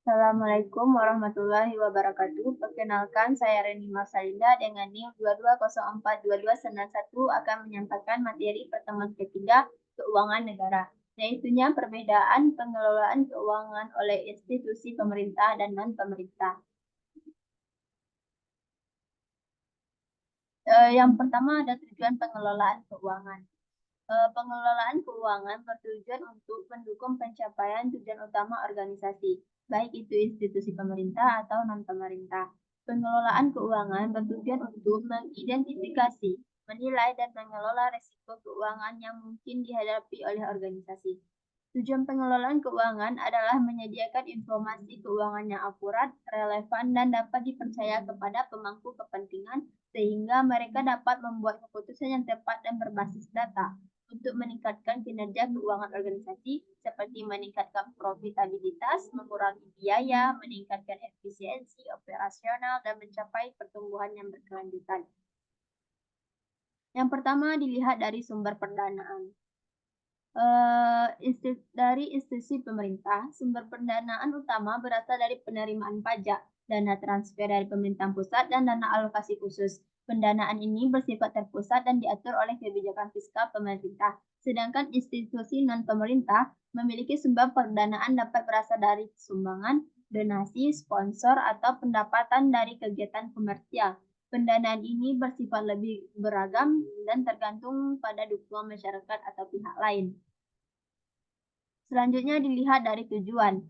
Assalamualaikum warahmatullahi wabarakatuh. Perkenalkan, saya Reni Marsalinda dengan NIM 22042291 akan menyampaikan materi pertemuan ketiga keuangan negara, yaitunya perbedaan pengelolaan keuangan oleh institusi pemerintah dan non-pemerintah. Yang pertama ada tujuan pengelolaan keuangan. Pengelolaan keuangan bertujuan untuk mendukung pencapaian tujuan utama organisasi, baik itu institusi pemerintah atau non-pemerintah. Pengelolaan keuangan bertujuan untuk mengidentifikasi, menilai, dan mengelola risiko keuangan yang mungkin dihadapi oleh organisasi. Tujuan pengelolaan keuangan adalah menyediakan informasi keuangan yang akurat, relevan, dan dapat dipercaya kepada pemangku kepentingan sehingga mereka dapat membuat keputusan yang tepat dan berbasis data untuk meningkatkan kinerja keuangan organisasi seperti meningkatkan profitabilitas, mengurangi biaya, meningkatkan efisiensi operasional, dan mencapai pertumbuhan yang berkelanjutan. Yang pertama dilihat dari sumber pendanaan. Dari institusi pemerintah, sumber pendanaan utama berasal dari penerimaan pajak, dana transfer dari pemerintah pusat, dan dana alokasi khusus. Pendanaan ini bersifat terpusat dan diatur oleh kebijakan fiskal pemerintah. Sedangkan institusi non-pemerintah memiliki sumber pendanaan dapat berasal dari sumbangan, donasi, sponsor, atau pendapatan dari kegiatan komersial. Pendanaan ini bersifat lebih beragam dan tergantung pada dukungan masyarakat atau pihak lain. Selanjutnya dilihat dari tujuan.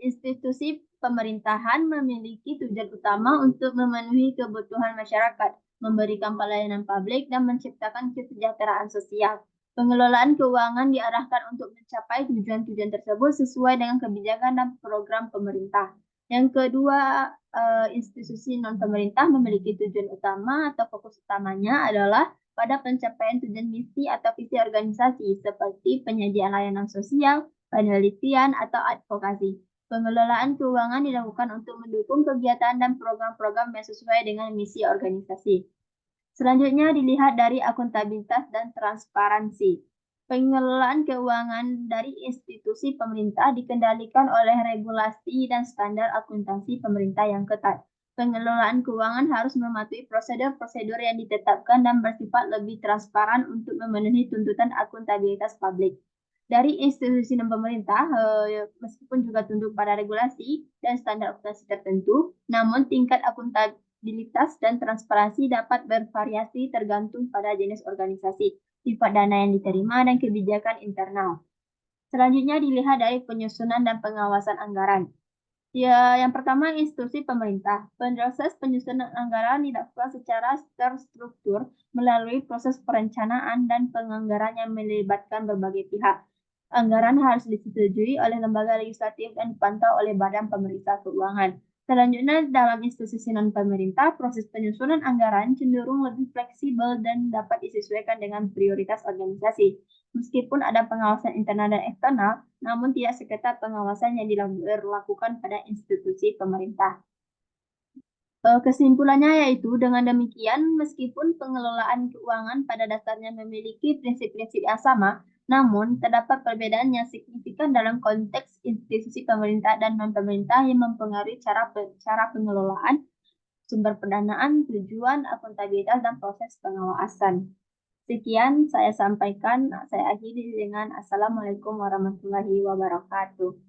Institusi pemerintahan memiliki tujuan utama untuk memenuhi kebutuhan masyarakat, memberikan pelayanan publik, dan menciptakan kesejahteraan sosial. Pengelolaan keuangan diarahkan untuk mencapai tujuan-tujuan tersebut sesuai dengan kebijakan dan program pemerintah. Yang kedua, institusi non-pemerintah memiliki tujuan utama atau fokus utamanya adalah pada pencapaian tujuan misi atau visi organisasi seperti penyediaan layanan sosial, penelitian, atau advokasi. Pengelolaan keuangan dilakukan untuk mendukung kegiatan dan program-program yang sesuai dengan misi organisasi. Selanjutnya dilihat dari akuntabilitas dan transparansi. Pengelolaan keuangan dari institusi pemerintah dikendalikan oleh regulasi dan standar akuntansi pemerintah yang ketat. Pengelolaan keuangan harus mematuhi prosedur-prosedur yang ditetapkan dan bersifat lebih transparan untuk memenuhi tuntutan akuntabilitas publik. Dari institusi non-pemerintah, meskipun juga tunduk pada regulasi dan standar akuntansi tertentu, namun tingkat akuntabilitas dan transparansi dapat bervariasi tergantung pada jenis organisasi, sifat dana yang diterima, dan kebijakan internal. Selanjutnya dilihat dari penyusunan dan pengawasan anggaran. Ya, yang pertama institusi pemerintah. Proses penyusunan anggaran dilakukan secara terstruktur melalui proses perencanaan dan penganggaran yang melibatkan berbagai pihak. Anggaran harus disetujui oleh lembaga legislatif dan dipantau oleh Badan Pemeriksa Keuangan. Selanjutnya, dalam institusi non-pemerintah, proses penyusunan anggaran cenderung lebih fleksibel dan dapat disesuaikan dengan prioritas organisasi. Meskipun ada pengawasan internal dan eksternal, namun tidak seketat pengawasan yang dilakukan pada institusi pemerintah. Kesimpulannya yaitu dengan demikian, meskipun pengelolaan keuangan pada dasarnya memiliki prinsip-prinsip yang sama, namun terdapat perbedaan yang signifikan dalam konteks institusi pemerintah dan non-pemerintah yang mempengaruhi cara pengelolaan, sumber pendanaan, tujuan, akuntabilitas, dan proses pengawasan. Sekian saya sampaikan, saya akhiri dengan Assalamualaikum warahmatullahi wabarakatuh.